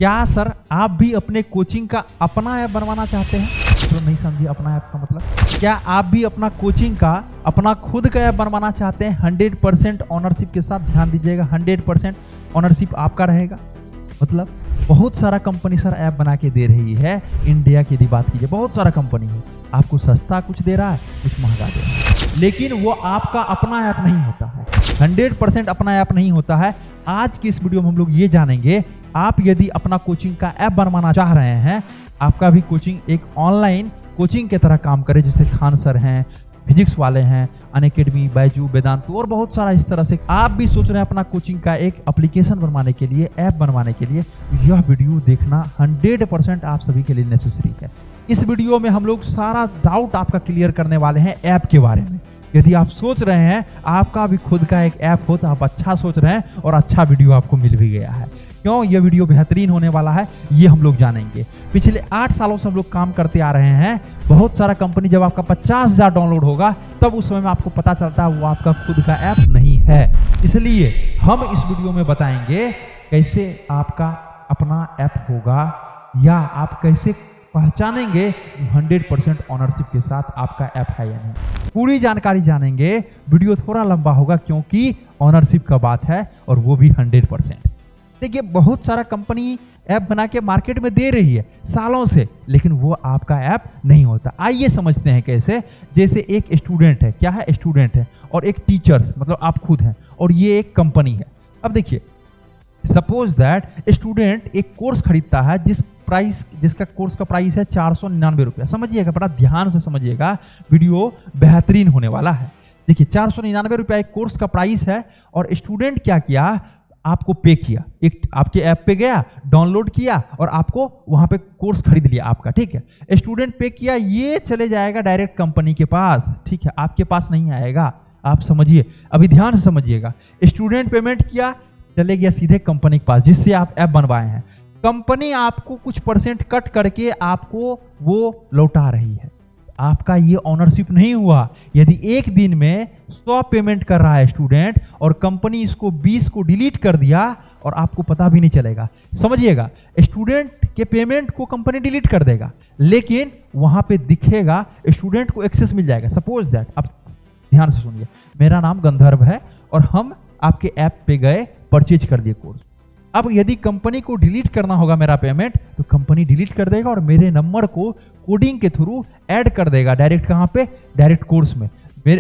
क्या सर आप भी अपने कोचिंग का अपना ऐप बनवाना चाहते हैं? तो नहीं समझिए अपना ऐप का मतलब। क्या आप भी अपना कोचिंग का अपना खुद का ऐप बनवाना चाहते हैं 100% ऑनरशिप के साथ? ध्यान दीजिएगा, 100% ऑनरशिप आपका रहेगा। मतलब बहुत सारा कंपनी सर ऐप बना के दे रही है। इंडिया की यदि बात कीजिए, बहुत सारा कंपनी है, आपको सस्ता कुछ दे रहा है, कुछ महंगा दे रहा है, लेकिन वो आपका अपना ऐप नहीं होता है। 100% अपना ऐप नहीं होता है। आज की इस वीडियो में हम लोग ये जानेंगे, आप यदि अपना कोचिंग का ऐप बनवाना चाह रहे हैं, आपका भी कोचिंग एक ऑनलाइन कोचिंग की तरह काम करे, जैसे खान सर हैं, फिजिक्स वाले हैं, अनअकैडमी, बैजू, वेदांतु और बहुत सारा इस तरह से आप भी सोच रहे हैं अपना कोचिंग का एक एप्लीकेशन बनवाने के लिए, ऐप बनवाने के लिए, यह वीडियो देखना 100% आप सभी के लिए नेसेसरी है। इस वीडियो में हम लोग सारा डाउट आपका क्लियर करने वाले हैं ऐप के बारे में। यदि आप सोच रहे हैं आपका भी खुद का एक ऐप हो तो आप अच्छा सोच रहे हैं और अच्छा वीडियो आपको मिल भी गया है। क्यों यह वीडियो बेहतरीन होने वाला है, ये हम लोग जानेंगे। पिछले 8 सालों से हम लोग काम करते आ रहे हैं। बहुत सारा कंपनी जब आपका 50,000 डाउनलोड होगा तब उस समय में आपको पता चलता है वो आपका खुद का ऐप नहीं है। इसलिए हम इस वीडियो में बताएंगे कैसे आपका अपना ऐप होगा, या आप कैसे पहचानेंगे 100% ऑनरशिप के साथ आपका ऐप है या नहीं। पूरी जानकारी जानेंगे। वीडियो थोड़ा लंबा होगा क्योंकि ऑनरशिप का बात है और वो भी 100%। देखिए बहुत सारा कंपनी ऐप बना के मार्केट में दे रही है सालों से, लेकिन वो आपका ऐप नहीं होता। आइए समझते हैं कैसे। जैसे एक स्टूडेंट है, क्या है? स्टूडेंट है, और एक टीचर्स मतलब आप खुद हैं, और ये एक कंपनी है। अब देखिए, सपोज दैट स्टूडेंट एक कोर्स खरीदता है जिसका कोर्स का प्राइस है 499 रुपया। समझिएगा, बड़ा ध्यान से समझिएगा, वीडियो बेहतरीन होने वाला है। देखिए 499 रुपया एक कोर्स का प्राइस है, और स्टूडेंट क्या किया, आपको पे किया, एक आपके ऐप पे गया, डाउनलोड किया और आपको वहां पे कोर्स खरीद लिया आपका। ठीक है, स्टूडेंट पे किया, ये चले जाएगा डायरेक्ट कंपनी के पास। ठीक है, आपके पास नहीं आएगा। आप समझिए, अभी ध्यान से समझिएगा। स्टूडेंट पेमेंट किया, चले गया सीधे कंपनी के पास जिससे आप ऐप बनवाए हैं। कंपनी आपको कुछ परसेंट कट करके आपको वो लौटा रही है। आपका ये ऑनरशिप नहीं हुआ। यदि एक दिन में 100 पेमेंट कर रहा है स्टूडेंट और कंपनी इसको 20 को डिलीट कर दिया और आपको पता भी नहीं चलेगा। समझिएगा, स्टूडेंट के पेमेंट को कंपनी डिलीट कर देगा, लेकिन वहां पे दिखेगा, स्टूडेंट को एक्सेस मिल जाएगा। सपोज दैट, अब ध्यान से सुनिए, मेरा नाम गंधर्व है और हम आपके ऐप पे गए, परचेज कर दिए कोर्स। अब यदि कंपनी को डिलीट करना होगा मेरा पेमेंट, तो कंपनी डिलीट कर देगा और मेरे नंबर को कोडिंग के थ्रू ऐड कर देगा डायरेक्ट। कहाँ पे? डायरेक्ट कोर्स में।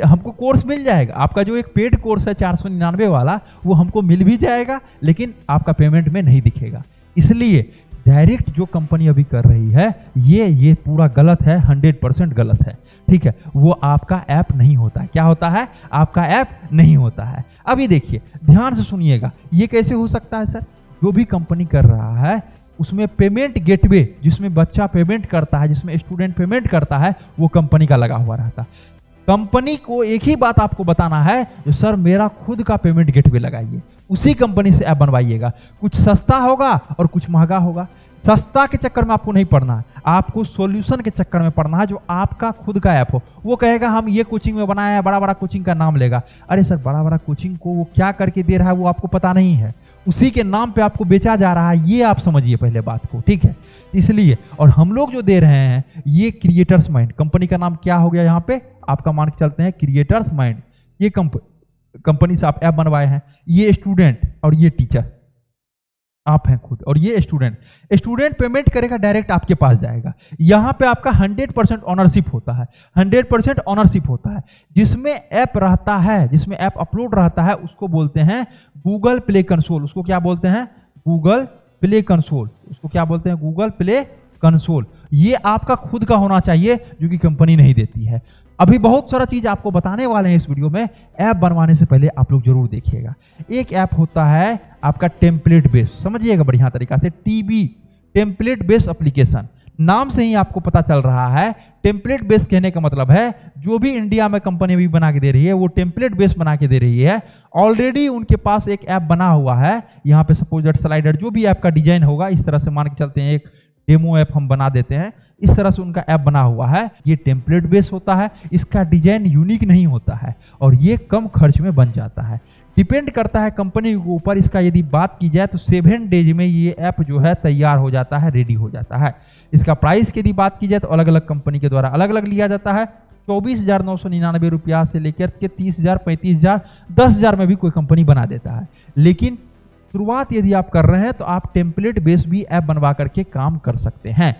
हमको कोर्स मिल जाएगा। आपका जो एक पेड कोर्स है 499 वाला, वो हमको मिल भी जाएगा, लेकिन आपका पेमेंट में नहीं दिखेगा। इसलिए डायरेक्ट जो कंपनी अभी कर रही है ये पूरा गलत है, 100% गलत है। ठीक है, वो आपका ऐप नहीं होता है। क्या होता है? आपका ऐप नहीं होता है। अभी देखिए, ध्यान से सुनिएगा, ये कैसे हो सकता है सर? जो भी कंपनी कर रहा है उसमें पेमेंट गेटवे, जिसमें बच्चा पेमेंट करता है, जिसमें स्टूडेंट पेमेंट करता है, वो कंपनी का लगा हुआ रहता है। कंपनी को एक ही बात आपको बताना है, जो सर मेरा खुद का पेमेंट गेटवे लगाइए, उसी कंपनी से ऐप बनवाइएगा। कुछ सस्ता होगा और कुछ महंगा होगा। सस्ता के चक्कर में आपको नहीं पढ़ना है, आपको सॉल्यूशन के चक्कर में पढ़ना है, जो आपका खुद का ऐप हो। वो कहेगा हम ये कोचिंग में बनाया है, बड़ा बड़ा कोचिंग का नाम लेगा। अरे सर, बड़ा बड़ा कोचिंग को वो क्या करके दे रहा है वो आपको पता नहीं है, उसी के नाम पे आपको बेचा जा रहा है। ये आप समझिए पहले बात को। ठीक है, इसलिए और हम लोग जो दे रहे हैं ये क्रिएटर्स माइंड, कंपनी का नाम क्या हो गया यहाँ पे, आपका मान के चलते हैं क्रिएटर्स माइंड। ये कंपनी से आप ऐप बनवाए हैं। ये स्टूडेंट और ये टीचर आप हैं खुद, और ये स्टूडेंट पेमेंट करेगा, डायरेक्ट आपके पास जाएगा। यहाँ पे आपका 100% ऑनरशिप होता है। 100% ऑनरशिप होता है। जिसमें ऐप रहता है, जिसमें ऐप अपलोड रहता है, उसको बोलते हैं गूगल प्ले कंसोल। उसको क्या बोलते हैं? Google play console. उसको क्या बोलते हैं? Google play console. ये आपका खुद का होना चाहिए, जो कि कंपनी नहीं देती है। अभी बहुत सारा चीज आपको बताने वाले हैं इस वीडियो में। ऐप बनवाने से पहले आप लोग जरूर देखिएगा। एक ऐप होता है आपका टेम्पलेट बेस, समझिएगा बढ़िया तरीका से, टीबी, टेम्पलेट बेस एप्लीकेशन। नाम से ही आपको पता चल रहा है। टेम्पलेट बेस कहने का मतलब है जो भी इंडिया में कंपनी भी बना के दे रही है, वो टेम्पलेट बेस बना के दे रही है। ऑलरेडी उनके पास एक ऐप बना हुआ है। यहाँ पे सपोज दैट स्लाइडर, जो भी ऐप का डिजाइन होगा, इस तरह से मान के चलते हैं, एक डेमो ऐप हम बना देते हैं, इस तरह से उनका ऐप बना हुआ है। ये टेम्पलेट बेस होता है, इसका डिजाइन यूनिक नहीं होता है और ये कम खर्च में बन जाता है। डिपेंड करता है कंपनी के ऊपर। इसका यदि बात की जाए तो 7 डेज में ये ऐप जो है तैयार हो जाता है, रेडी हो जाता है। इसका प्राइस की यदि बात की जाए तो अलग अलग कंपनी के द्वारा अलग अलग लिया जाता है। 24,999 रुपया से लेकर के 30,000, 35,000, 10,000 में भी कोई कंपनी बना देता है। लेकिन शुरुआत यदि आप कर रहे हैं तो आप टेम्पलेट बेस्ड भी ऐप बनवा करके काम कर सकते हैं।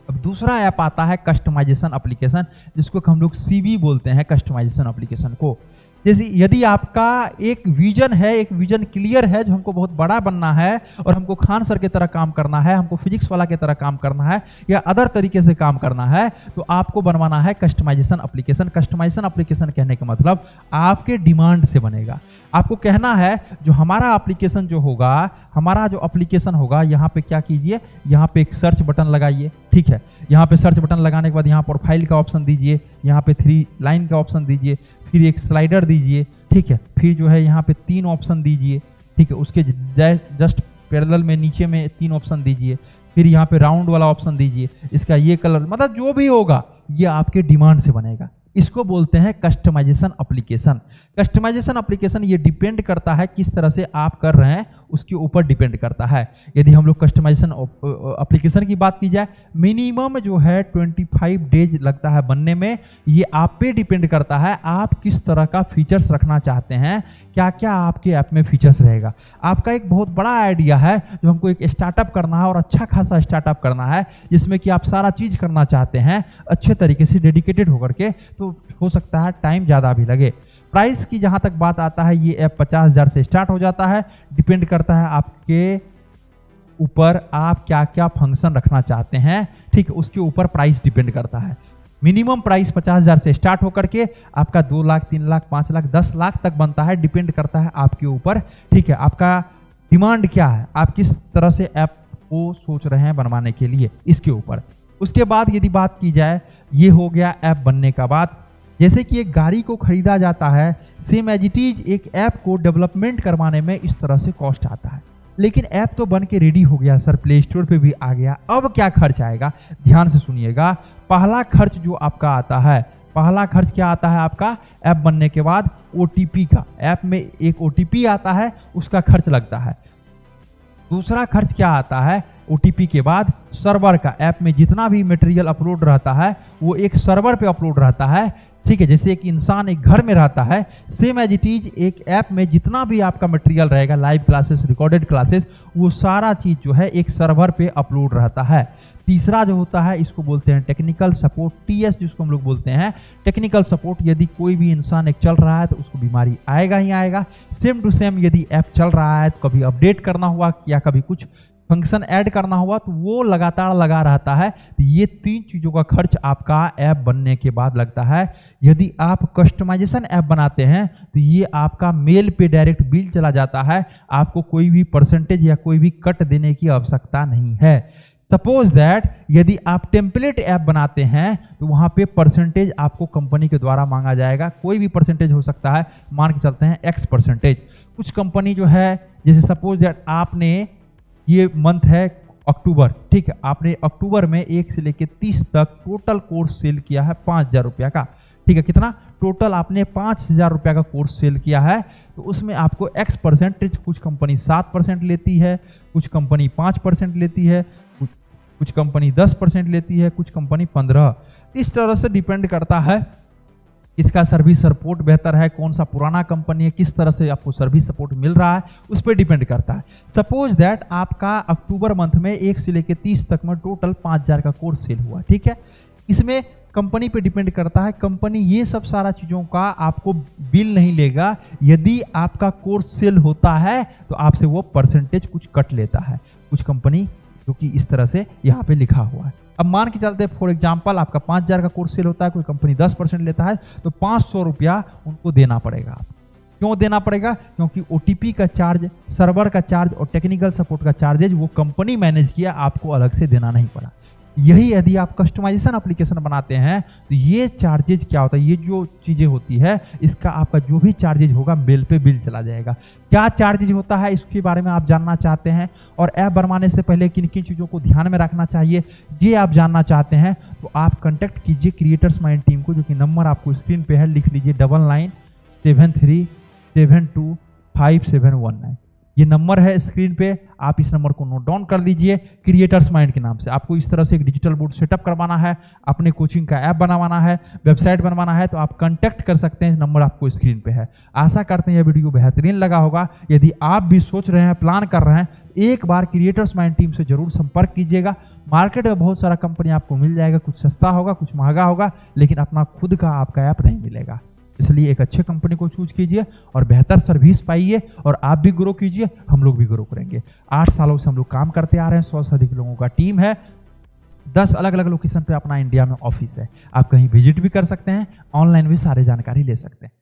अब दूसरा ऐप आता है कस्टमाइजेशन एप्लीकेशन, जिसको हम लोग CV बोलते हैं, कस्टमाइजेशन एप्लीकेशन को। जैसे यदि आपका एक विजन है, एक विजन क्लियर है जो हमको बहुत बड़ा बनना है और हमको खान सर की तरह काम करना है, हमको फिजिक्स वाला की तरह काम करना है या अदर तरीके से काम करना है, तो आपको बनवाना है कस्टमाइजेशन एप्लीकेशन। कस्टमाइजेशन एप्लीकेशन कहने का मतलब आपके डिमांड से बनेगा। आपको कहना है जो हमारा एप्लीकेशन जो होगा, हमारा जो एप्लीकेशन होगा, यहाँ पे क्या कीजिए, यहाँ पे एक सर्च बटन लगाइए, ठीक है। यहाँ पे सर्च बटन लगाने के बाद यहाँ प्रोफाइल का ऑप्शन दीजिए, यहाँ पे 3 लाइन का ऑप्शन दीजिए, फिर एक स्लाइडर दीजिए, ठीक है। फिर जो है यहाँ पे 3 ऑप्शन दीजिए, ठीक है। उसके जस्ट पैरेलल में नीचे में 3 ऑप्शन दीजिए, फिर यहाँ पे राउंड वाला ऑप्शन दीजिए। इसका ये कलर, मतलब जो भी होगा ये आपके डिमांड से बनेगा। इसको बोलते हैं कस्टमाइजेशन एप्लीकेशन। कस्टमाइजेशन एप्लीकेशन ये डिपेंड करता है किस तरह से आप कर रहे हैं, उसके ऊपर डिपेंड करता है। यदि हम लोग कस्टमाइजेशन एप्लीकेशन की बात की जाए, मिनिमम जो है 25 डेज लगता है बनने में। ये आप पे डिपेंड करता है आप किस तरह का फीचर्स रखना चाहते हैं, क्या क्या आपके ऐप में फीचर्स रहेगा। आपका एक बहुत बड़ा आइडिया है जो हमको एक स्टार्टअप करना है और अच्छा खासा स्टार्टअप करना है, जिसमें कि आप सारा चीज करना चाहते हैं अच्छे तरीके से डेडिकेटेड होकर के, तो हो सकता है टाइम ज़्यादा भी लगे। प्राइस की जहां तक बात आता है, ये ऐप 50,000 से स्टार्ट हो जाता है। डिपेंड करता है आपके ऊपर आप क्या क्या फंक्शन रखना चाहते हैं, ठीक है, उसके ऊपर प्राइस डिपेंड करता है। मिनिमम प्राइस 50,000 से स्टार्ट होकर के आपका 2 लाख, 3 लाख, 5 लाख, 10 लाख तक बनता है। डिपेंड करता है आपके ऊपर, ठीक है। आपका डिमांड क्या है, आप किस तरह से ऐप को सोच रहे हैं बनवाने के लिए, इसके ऊपर। उसके बाद यदि बात की जाए, ये हो गया ऐप बनने का बाद। जैसे कि एक गाड़ी को खरीदा जाता है, सेम एज इट इज एक ऐप को डेवलपमेंट करवाने में इस तरह से कॉस्ट आता है। लेकिन ऐप तो बन के रेडी हो गया सर, प्ले स्टोर पे भी आ गया, अब क्या खर्च आएगा, ध्यान से सुनिएगा। पहला खर्च जो आपका आता है, पहला खर्च क्या आता है आपका ऐप बनने के बाद, OTP का। ऐप में एक OTP आता है, उसका खर्च लगता है। दूसरा खर्च क्या आता है OTP के बाद, सर्वर का। ऐप में जितना भी मटेरियल अपलोड रहता है वो एक सर्वर पे अपलोड रहता है, ठीक है। जैसे एक इंसान एक घर में रहता है, सेम एज इट इज एक ऐप में जितना भी आपका मटेरियल रहेगा, लाइव क्लासेस, रिकॉर्डेड क्लासेस, वो सारा चीज जो है एक सर्वर पे अपलोड रहता है। तीसरा जो होता है, इसको बोलते हैं टेक्निकल सपोर्ट, TS जिसको हम लोग बोलते हैं टेक्निकल सपोर्ट। यदि कोई भी इंसान एक चल रहा है तो उसको बीमारी आएगा ही आएगा। सेम टू सेम यदि ऐप चल रहा है तो कभी अपडेट करना हुआ या कभी कुछ फंक्शन ऐड करना हुआ तो वो लगातार लगा रहता है। तो ये 3 चीज़ों का खर्च आपका ऐप बनने के बाद लगता है। यदि आप कस्टमाइजेशन ऐप बनाते हैं तो ये आपका मेल पे डायरेक्ट बिल चला जाता है, आपको कोई भी परसेंटेज या कोई भी कट देने की आवश्यकता नहीं है। सपोज दैट यदि आप टेम्पलेट ऐप बनाते हैं तो वहां पे परसेंटेज आपको कंपनी के द्वारा मांगा जाएगा। कोई भी परसेंटेज हो सकता है, मान के चलते हैं X%। कुछ कंपनी जो है, जैसे सपोज दैट आपने ये मंथ है अक्टूबर, ठीक है, आपने अक्टूबर में 1 से लेकर 30 तक टोटल कोर्स सेल किया है 5,000 रुपया का, ठीक है। कितना टोटल आपने 5,000 रुपया का कोर्स सेल किया है, तो उसमें आपको X%, कुछ कंपनी 7% लेती है, कुछ कंपनी 5% लेती है, कुछ कंपनी 10% लेती है, कुछ कंपनी 15%। इस तरह से डिपेंड करता है किसका सर्विस सपोर्ट बेहतर है, कौन सा पुराना कंपनी है, किस तरह से आपको सर्विस सपोर्ट मिल रहा है, उस पर डिपेंड करता है। सपोज दैट आपका अक्टूबर मंथ में 1 से लेकर 30 तक में टोटल 5,000 का कोर्स सेल हुआ, ठीक है। इसमें कंपनी पे डिपेंड करता है, कंपनी ये सब सारा चीज़ों का आपको बिल नहीं लेगा। यदि आपका कोर्स सेल होता है तो आपसे वो परसेंटेज कुछ कट लेता है, कुछ कंपनी, जो कि इस तरह से यहाँ पे लिखा हुआ है। अब मान के चलते फॉर एग्जांपल आपका 5,000 का कोर्स सेल होता है, कोई कंपनी 10% लेता है, तो 500 रुपया उनको देना पड़ेगा। आप क्यों देना पड़ेगा? क्योंकि OTP का चार्ज, सर्वर का चार्ज और टेक्निकल सपोर्ट का चार्जेज वो कंपनी मैनेज किया, आपको अलग से देना नहीं पड़ा। यही यदि आप कस्टमाइजेशन एप्लीकेशन बनाते हैं तो ये चार्जेज क्या होता है, ये जो चीज़ें होती है, इसका आपका जो भी चार्जेज होगा मेल पे बिल चला जाएगा। क्या चार्जेज होता है इसके बारे में आप जानना चाहते हैं, और ऐप बनवाने से पहले किन किन चीज़ों को ध्यान में रखना चाहिए, ये आप जानना चाहते हैं, तो आप कॉन्टैक्ट कीजिए क्रिएटर्स माइंड टीम को, जो कि नंबर आपको स्क्रीन पे है, लिख लीजिए 997372 5719। ये नंबर है स्क्रीन पे, आप इस नंबर को नोट डाउन कर लीजिए। क्रिएटर्स माइंड के नाम से आपको इस तरह से एक डिजिटल बोर्ड सेटअप करवाना है, अपने कोचिंग का ऐप बनवाना है, वेबसाइट बनवाना है, तो आप कांटेक्ट कर सकते हैं। नंबर आपको स्क्रीन पे है। आशा करते हैं यह वीडियो बेहतरीन लगा होगा। यदि आप भी सोच रहे हैं, प्लान कर रहे हैं, एक बार क्रिएटर्स माइंड टीम से जरूर संपर्क कीजिएगा। मार्केट में बहुत सारा कंपनी आपको मिल जाएगा, कुछ सस्ता होगा, कुछ महंगा होगा, लेकिन अपना खुद का आपका ऐप नहीं मिलेगा। इसलिए एक अच्छे कंपनी को चूज कीजिए और बेहतर सर्विस पाइए, और आप भी ग्रो कीजिए, हम लोग भी ग्रो करेंगे। 8 सालों से हम लोग काम करते आ रहे हैं, 100 से अधिक लोगों का टीम है, 10 अलग अलग लोकेशन पे अपना इंडिया में ऑफिस है। आप कहीं विजिट भी कर सकते हैं, ऑनलाइन भी सारी जानकारी ले सकते हैं।